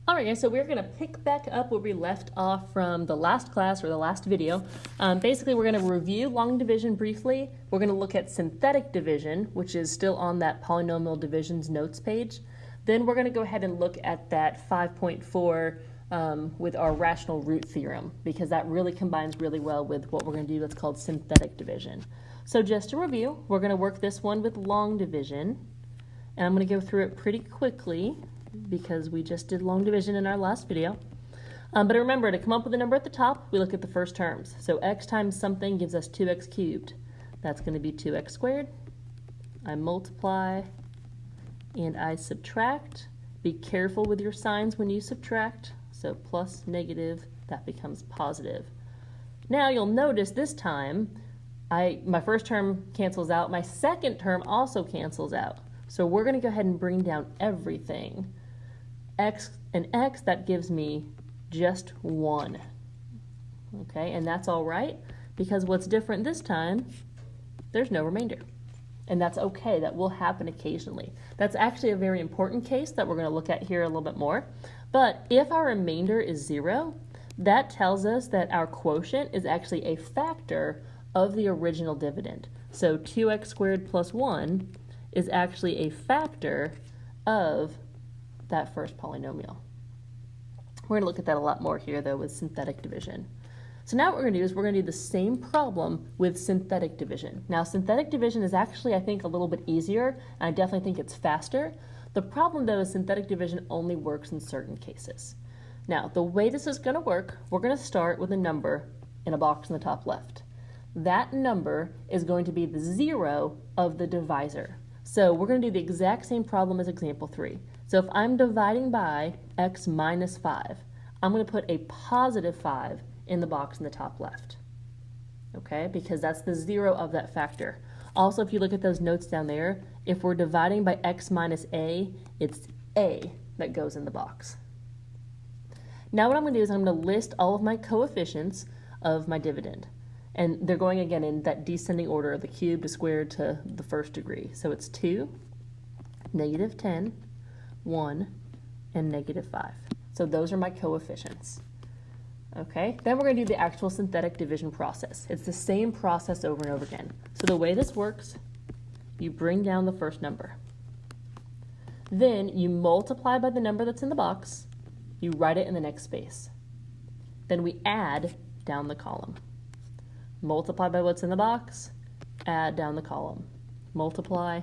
All right, guys, so we're going to pick back up where we left off from the last class or the last video. Basically, we're going to review long division briefly. We're going to look at synthetic division, which is still on that polynomial divisions notes page. Then we're going to go ahead and look at that 5.4 with our rational root theorem, because that really combines really well with what we're going to do that's called synthetic division. So just to review, we're going to work this one with long division, and I'm going to go through it pretty quickly, because we just did long division in our last video. But remember, to come up with a number at the top, we look at the first terms. So x times something gives us 2x cubed. That's going to be 2x squared. I multiply and I subtract. Be careful with your signs when you subtract. So plus, negative, that becomes positive. Now you'll notice this time, my first term cancels out. My second term also cancels out. So we're going to go ahead and bring down everything. X and x, that gives me just 1. Okay, and that's all right, because what's different this time, there's no remainder. And that's okay, that will happen occasionally. That's actually a very important case that we're going to look at here a little bit more. But if our remainder is 0, that tells us that our quotient is actually a factor of the original dividend. So 2x squared plus 1 is actually a factor of that first polynomial. We're going to look at that a lot more here, though, with synthetic division. So now what we're going to do is we're going to do the same problem with synthetic division. Now, synthetic division is actually, I think, a little bit easier, and I definitely think it's faster. The problem, though, is synthetic division only works in certain cases. Now, the way this is going to work, we're going to start with a number in a box in the top left. That number is going to be the 0 of the divisor. So we're going to do the exact same problem as example 3. So if I'm dividing by x minus 5, I'm going to put a positive 5 in the box in the top left. Okay, because that's the 0 of that factor. Also, if you look at those notes down there, if we're dividing by x minus a, it's a that goes in the box. Now what I'm going to do is I'm going to list all of my coefficients of my dividend. And they're going again in that descending order of the cube to squared to the first degree. So it's 2, negative 10, 1, and negative 5. So those are my coefficients. Okay, then we're going to do the actual synthetic division process. It's the same process over and over again. So the way this works, you bring down the first number. Then you multiply by the number that's in the box. You write it in the next space. Then we add down the column. Multiply by what's in the box, add down the column. Multiply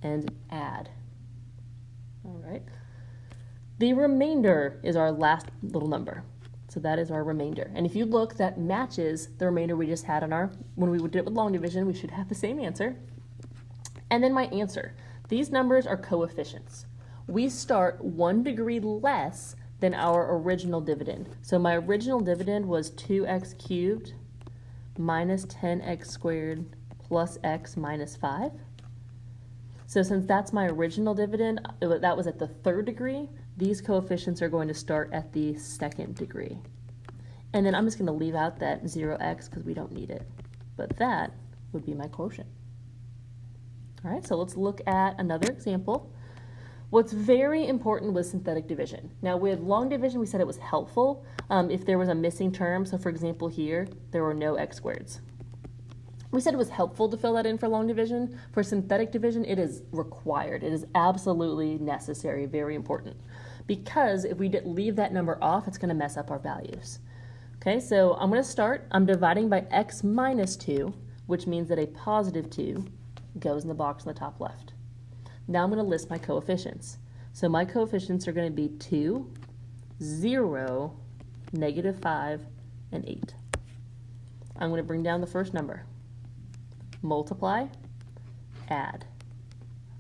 and add. All right. The remainder is our last little number. So that is our remainder. And if you look, that matches the remainder we just had on when we did it with long division, we should have the same answer. And then my answer. These numbers are coefficients. We start 1 degree less than our original dividend. So my original dividend was 2x cubed minus 10x squared plus x minus 5. So since that's my original dividend, that was at the 3rd degree, these coefficients are going to start at the 2nd degree. And then I'm just going to leave out that 0x because we don't need it. But that would be my quotient. All right, so let's look at another example. What's very important with synthetic division. Now with long division, we said it was helpful if there was a missing term. So for example here, there were no x squareds. We said it was helpful to fill that in for long division. For synthetic division, it is required. It is absolutely necessary, very important. Because if we leave that number off, it's going to mess up our values. Okay, so I'm going to start. I'm dividing by x minus 2, which means that a positive 2 goes in the box in the top left. Now I'm going to list my coefficients. So my coefficients are going to be 2, 0, negative 5, and 8. I'm going to bring down the first number. Multiply, add,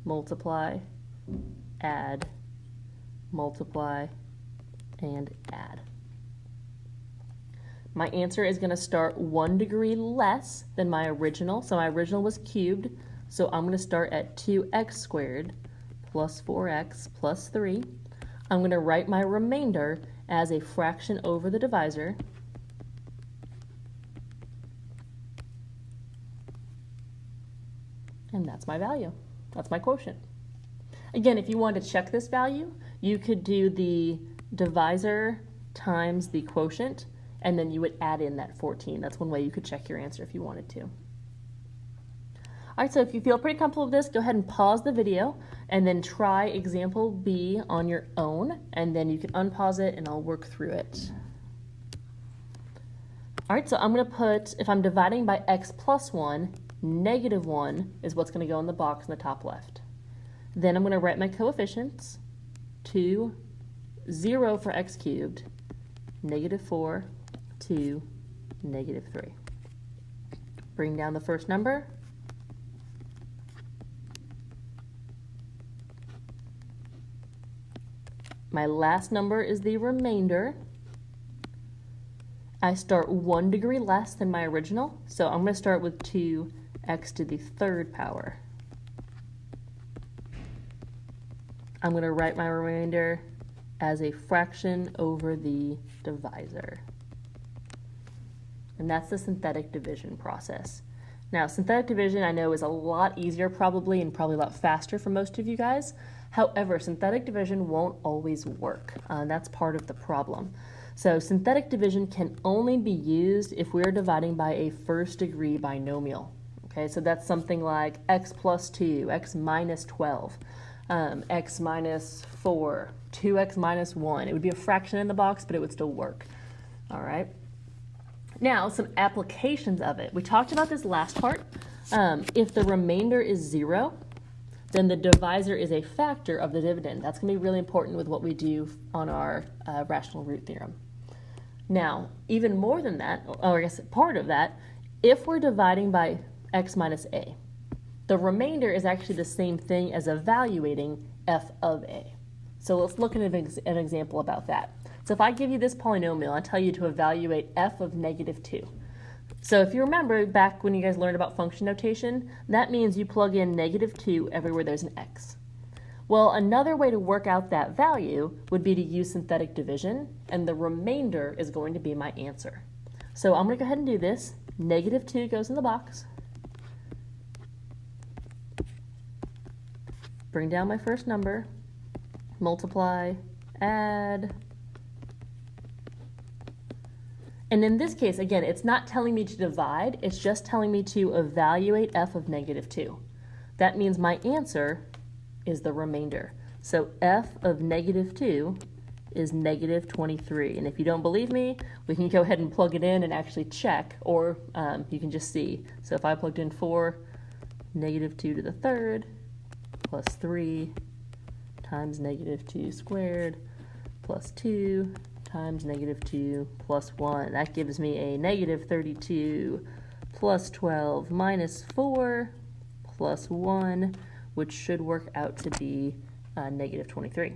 multiply, add, multiply, and add. My answer is going to start 1 degree less than my original. So my original was cubed. So I'm going to start at 2x squared plus 4x plus 3. I'm going to write my remainder as a fraction over the divisor. And that's my value. That's my quotient. Again, if you wanted to check this value, you could do the divisor times the quotient, and then you would add in that 14. That's one way you could check your answer if you wanted to. All right, so if you feel pretty comfortable with this, go ahead and pause the video and then try example B on your own, and then you can unpause it and I'll work through it. All right, so I'm gonna put, if I'm dividing by x plus 1, -1 is what's gonna go in the box in the top left. Then I'm gonna write my coefficients, 2, 0 for x cubed, -4, 2, -3. Bring down the first number. My last number is the remainder. I start 1 degree less than my original, so I'm going to start with 2x to the third power. I'm going to write my remainder as a fraction over the divisor. And that's the synthetic division process. Now, synthetic division I know is a lot easier probably and probably a lot faster for most of you guys. However, synthetic division won't always work. That's part of the problem. So synthetic division can only be used if we're dividing by a first degree binomial. Okay, so that's something like x plus 2, x minus 12, x minus 4, 2x minus 1. It would be a fraction in the box, but it would still work. All right. Now, some applications of it. We talked about this last part. If the remainder is 0, then the divisor is a factor of the dividend. That's going to be really important with what we do on our rational root theorem. Now, even more than that, or I guess part of that, if we're dividing by x minus a, the remainder is actually the same thing as evaluating f of a. So let's look at an example about that. So if I give you this polynomial, I tell you to evaluate f of -2. So if you remember back when you guys learned about function notation, that means you plug in -2 everywhere there's an x. Well, another way to work out that value would be to use synthetic division, and the remainder is going to be my answer. So I'm going to go ahead and do this. -2 goes in the box. Bring down my first number, multiply, add. And in this case, again, it's not telling me to divide, it's just telling me to evaluate f of -2. That means my answer is the remainder. So f of -2 is -23. And if you don't believe me, we can go ahead and plug it in and actually check, or you can just see. So if I plugged in 4, -2 to the third, plus 3 times -2 squared, plus 2 times -2 plus 1. That gives me a -32 plus 12 minus 4 plus 1, which should work out to be -23.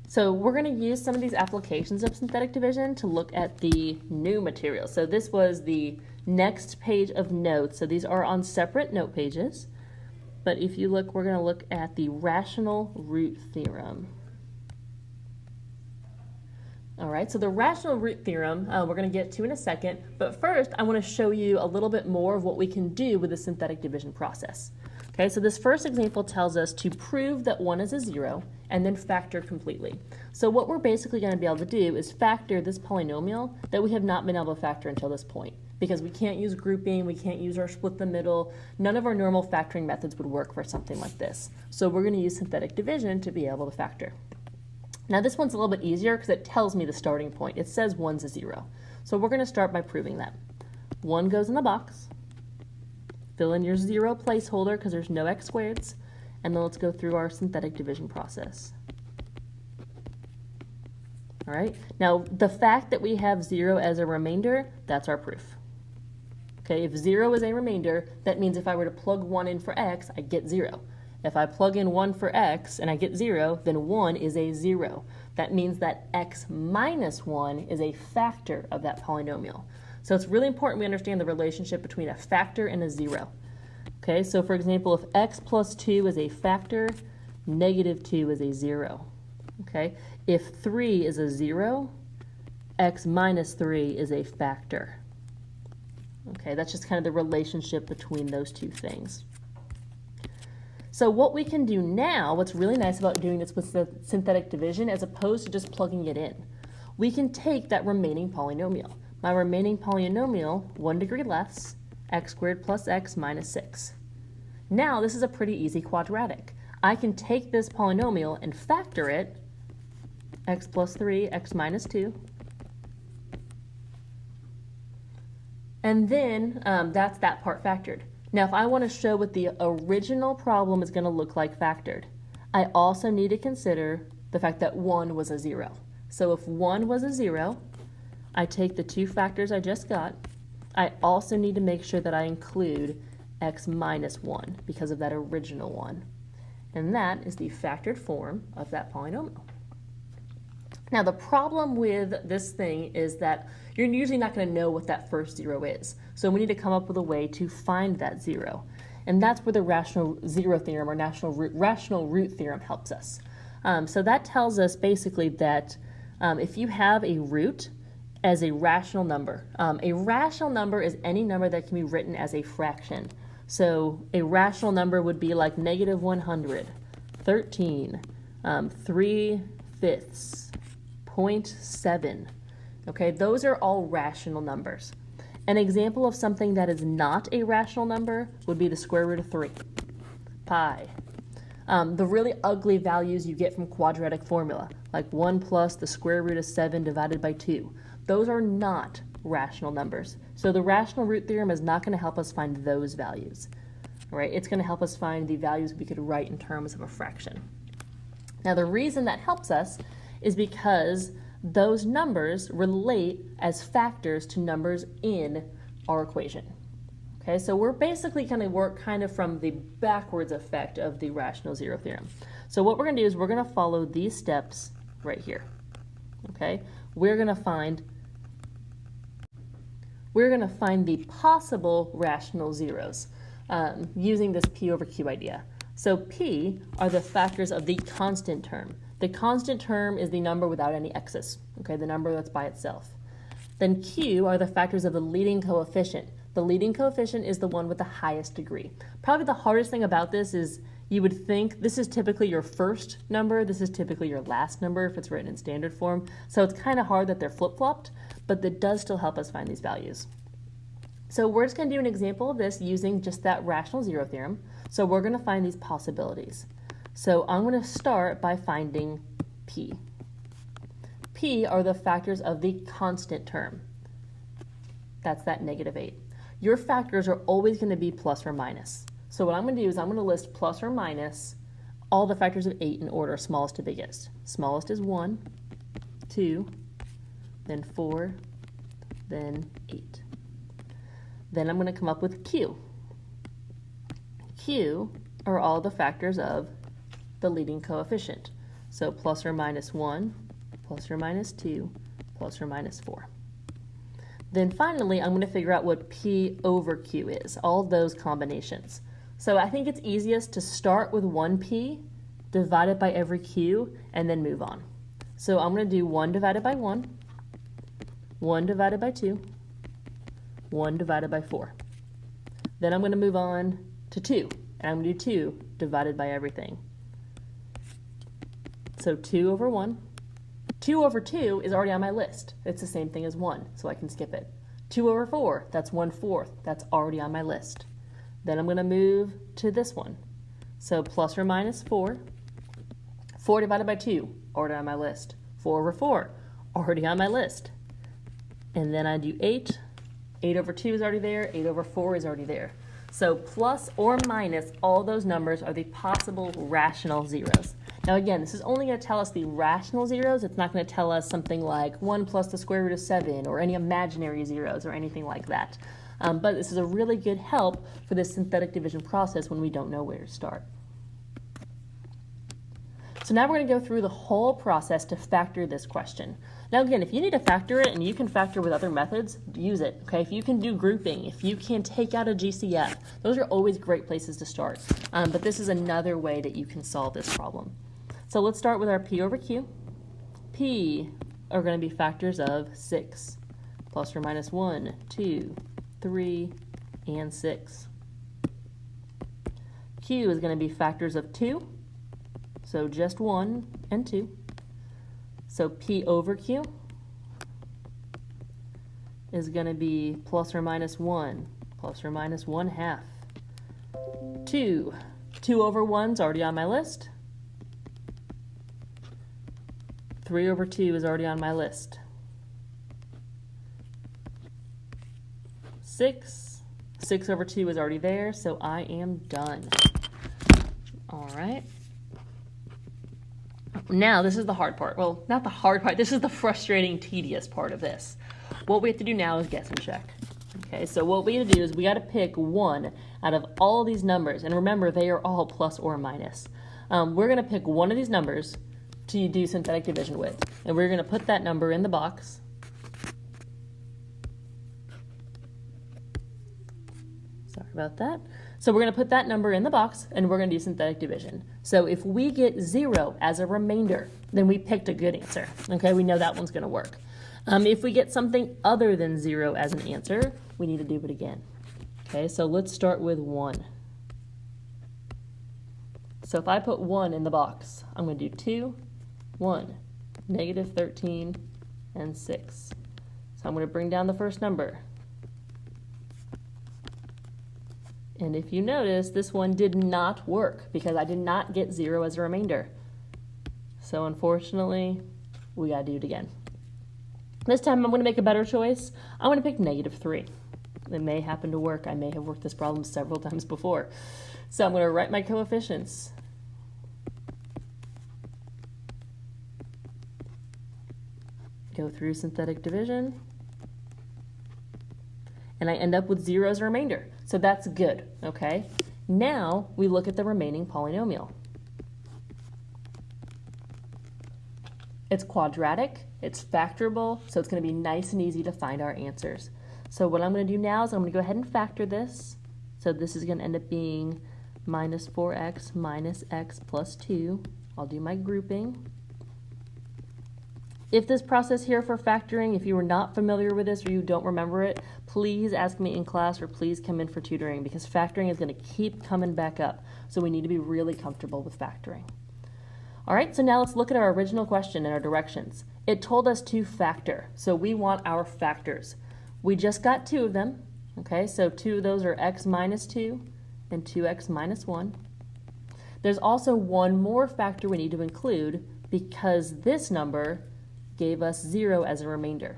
So we're going to use some of these applications of synthetic division to look at the new material. So this was the next page of notes. So these are on separate note pages. But if you look, we're going to look at the rational root theorem. All right, so the rational root theorem we're going to get to in a second. But first, I want to show you a little bit more of what we can do with the synthetic division process. Okay, so this first example tells us to prove that 1 is a 0 and then factor completely. So what we're basically going to be able to do is factor this polynomial that we have not been able to factor until this point, because we can't use grouping, we can't use our split the middle, none of our normal factoring methods would work for something like this. So we're going to use synthetic division to be able to factor. Now this one's a little bit easier because it tells me the starting point. It says 1's a 0. So we're going to start by proving that. 1 goes in the box. Fill in your 0 placeholder because there's no x squareds, and then let's go through our synthetic division process. All right, now the fact that we have 0 as a remainder, that's our proof. Okay, if 0 is a remainder, that means if I were to plug 1 in for x, I get 0. If I plug in 1 for x and I get 0, then 1 is a 0. That means that x minus 1 is a factor of that polynomial. So it's really important we understand the relationship between a factor and a 0. Okay, so for example, if x plus 2 is a factor, -2 is a 0. Okay, if 3 is a 0, x minus 3 is a factor. Okay, that's just kind of the relationship between those two things. So what we can do now, what's really nice about doing this with the synthetic division as opposed to just plugging it in, we can take that remaining polynomial. My remaining polynomial, 1 degree less, x squared plus x minus 6. Now this is a pretty easy quadratic. I can take this polynomial and factor it, x plus 3, x minus 2, and then that's that part factored. Now, if I want to show what the original problem is going to look like factored, I also need to consider the fact that 1 was a 0. So if 1 was a 0, I take the two factors I just got. I also need to make sure that I include x minus 1 because of that original 1. And that is the factored form of that polynomial. Now, the problem with this thing is that you're usually not going to know what that first 0 is. So we need to come up with a way to find that 0. And that's where the rational zero theorem or rational root theorem helps us. So that tells us basically that if you have a root as a rational number is any number that can be written as a fraction. So a rational number would be like negative 100, 13, 3/5, 0.7. Okay, those are all rational numbers. An example of something that is not a rational number would be the square root of 3, pi. The really ugly values you get from quadratic formula, like 1 plus the square root of 7 divided by 2. Those are not rational numbers. So the rational root theorem is not going to help us find those values. All right, it's going to help us find the values we could write in terms of a fraction. Now the reason that helps us is because those numbers relate as factors to numbers in our equation. Okay, so we're basically going to work kind of from the backwards effect of the rational zero theorem. So what we're going to do is we're going to follow these steps right here. Okay, we're going to find the possible rational zeros using this P over Q idea. So P are the factors of the constant term. The constant term is the number without any x's, okay, the number that's by itself. Then Q are the factors of the leading coefficient. The leading coefficient is the one with the highest degree. Probably the hardest thing about this is you would think this is typically your first number, this is typically your last number if it's written in standard form. So it's kind of hard that they're flip-flopped, but that does still help us find these values. So we're just going to do an example of this using just that rational zero theorem. So we're going to find these possibilities. So I'm going to start by finding P. P are the factors of the constant term. That's that negative 8. Your factors are always going to be plus or minus. So what I'm going to do is I'm going to list plus or minus all the factors of 8 in order, smallest to biggest. Smallest is 1, 2, then 4, then 8. Then I'm going to come up with Q. Q are all the factors of the leading coefficient. So plus or minus 1, plus or minus 2, plus or minus 4. Then finally, I'm going to figure out what P over Q is, all those combinations. So I think it's easiest to start with 1P, divide it by every Q, and then move on. So I'm going to do 1 divided by 1, 1 divided by 2, 1 divided by 4. Then I'm going to move on to 2, and I'm going to do 2 divided by everything. So 2 over 1. 2 over 2 is already on my list. It's the same thing as 1, so I can skip it. 2 over 4, that's 1/4. That's already on my list. Then I'm going to move to this one. So plus or minus 4. 4 divided by 2, already on my list. 4 over 4, already on my list. And then I do 8. 8 over 2 is already there. 8 over 4 is already there. So plus or minus all those numbers are the possible rational zeros. Now again, this is only going to tell us the rational zeros. It's not going to tell us something like 1 plus the square root of 7 or any imaginary zeros or anything like that. But this is a really good help for this synthetic division process when we don't know where to start. So now we're going to go through the whole process to factor this question. Now again, if you need to factor it and you can factor with other methods, use it. Okay, if you can do grouping, if you can take out a GCF, those are always great places to start. But this is another way that you can solve this problem. So let's start with our P over Q. P are going to be factors of 6, plus or minus 1, 2, 3, and 6. Q is going to be factors of 2, so just 1 and 2. So P over Q is going to be plus or minus 1 half. 2 over 1 is already on my list. 3 over 2 is already on my list. 6 over 2 is already there, so I am done. All right. Now, this is the hard part. Well, not the hard part. This is the frustrating, tedious part of this. What we have to do now is guess and check. Okay, so what we have to do is we got to pick one out of all these numbers. And remember, they are all plus or minus. We're going to pick one of these numbers to do synthetic division with. And we're going to put that number in the box. Sorry about that. So we're going to put that number in the box, and we're going to do synthetic division. So if we get 0 as a remainder, then we picked a good answer. Okay, we know that one's going to work. If we get something other than 0 as an answer, we need to do it again. Okay, so let's start with 1. So if I put 1 in the box, I'm going to do 2, 1, negative 13, and 6. So I'm going to bring down the first number. And if you notice, this one did not work because I did not get 0 as a remainder. So unfortunately, we got to do it again. This time I'm going to make a better choice. I'm going to pick negative 3. It may happen to work. I may have worked this problem several times before. So I'm going to write my coefficients. Go through synthetic division. And I end up with 0 as a remainder. So that's good, okay? Now we look at the remaining polynomial. It's quadratic, it's factorable, so it's going to be nice and easy to find our answers. So what I'm going to do now is I'm going to go ahead and factor this. So this is going to end up being minus 4x minus x plus 2. I'll do my grouping. If this process here for factoring, if you were not familiar with this or you don't remember it, please ask me in class or please come in for tutoring because factoring is going to keep coming back up. So we need to be really comfortable with factoring. All right, so now let's look at our original question and our directions. It told us to factor, so we want our factors. We just got 2 of them, okay? So 2 of those are x minus 2 and 2x minus 1. There's also one more factor we need to include because this number gave us 0 as a remainder.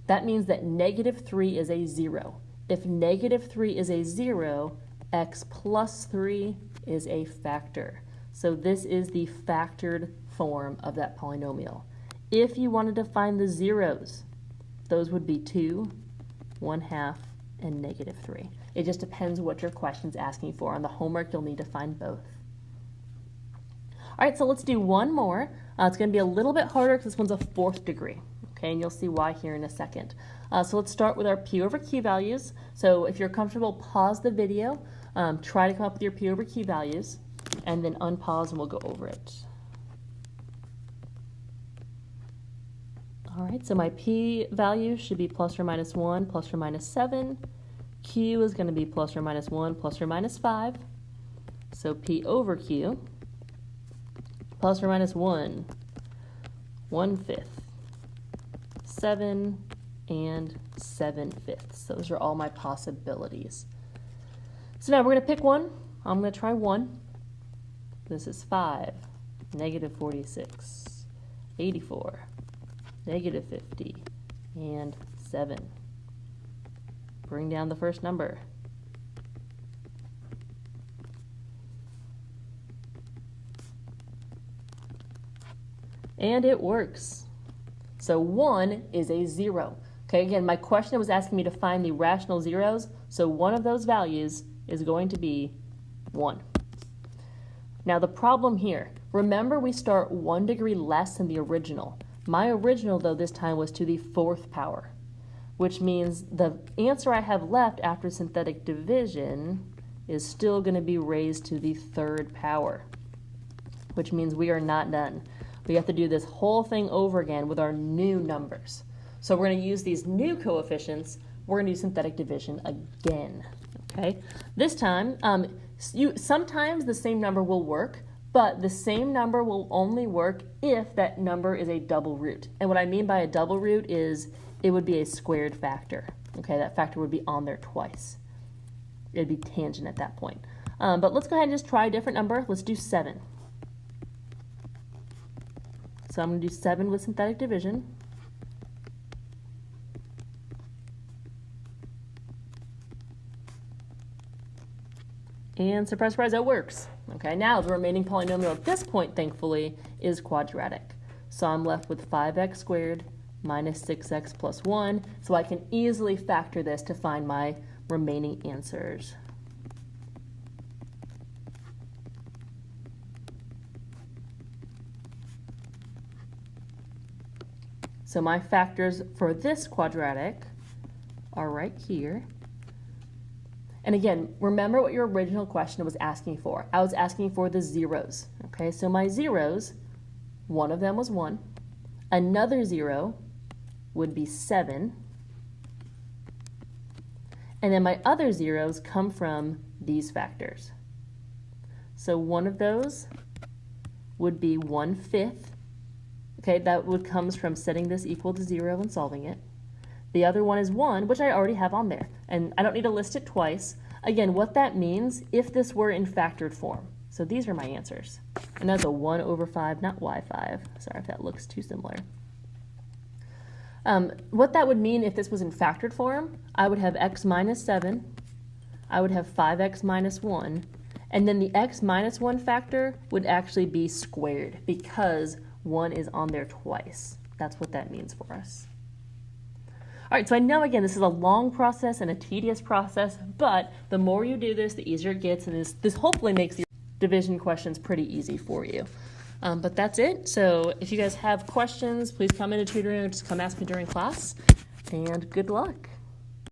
That means that negative 3 is a 0. If negative 3 is a 0, x plus 3 is a factor. So this is the factored form of that polynomial. If you wanted to find the zeros, those would be 2, 1/2, and negative 3. It just depends what your question's asking for. On the homework, you'll need to find both. All right, so let's do one more. It's going to be a little bit harder because this one's a 4th degree. Okay, and you'll see why here in a second. So let's start with our P over Q values. So if you're comfortable, pause the video, try to come up with your P over Q values, and then unpause and we'll go over it. All right, so my P value should be plus or minus 1, plus or minus 7. Q is going to be plus or minus 1, plus or minus 5. So P over Q, plus or minus 1, 1/5, 7, and 7/5. Those are all my possibilities. So now we're going to pick one. I'm going to try 1. This is 5, negative 46, 84, negative 50, and 7. Bring down the first number. And it works. So 1 is a 0. Okay, again, my question was asking me to find the rational zeros, so one of those values is going to be 1. Now the problem here, remember we start 1 degree less than the original. My original, though, this time was to the 4th power, which means the answer I have left after synthetic division is still going to be raised to the 3rd power, which means we are not done. We have to do this whole thing over again with our new numbers. So we're going to use these new coefficients. We're going to do synthetic division again. Okay. This time, Sometimes the same number will work, but the same number will only work if that number is a double root. And what I mean by a double root is it would be a squared factor. Okay, that factor would be on there twice. It'd be tangent at that point. But let's go ahead and just try a different number. Let's do 7. So I'm going to do 7 with synthetic division. And surprise, surprise, that works. Okay, now the remaining polynomial at this point, thankfully, is quadratic. So I'm left with 5x squared minus 6x plus 1. So I can easily factor this to find my remaining answers. So my factors for this quadratic are right here. And again, remember what your original question was asking for. I was asking for the zeros. Okay, so my zeros, one of them was 1. Another 0 would be 7. And then my other zeros come from these factors. So one of those would be 1/5. Okay, that comes from setting this equal to 0 and solving it. The other one is 1, which I already have on there, and I don't need to list it twice. Again, what that means, if this were in factored form. So these are my answers. And that's a 1/5, not y5. Sorry if that looks too similar. What that would mean if this was in factored form, I would have x minus 7, I would have 5x minus 1, and then the x minus 1 factor would actually be squared because 1 is on there twice. That's what that means for us. All right, so I know, again, this is a long process and a tedious process, but the more you do this, the easier it gets, and this hopefully makes your division questions pretty easy for you. But that's it. So if you guys have questions, please come into tutoring or just come ask me during class, and good luck.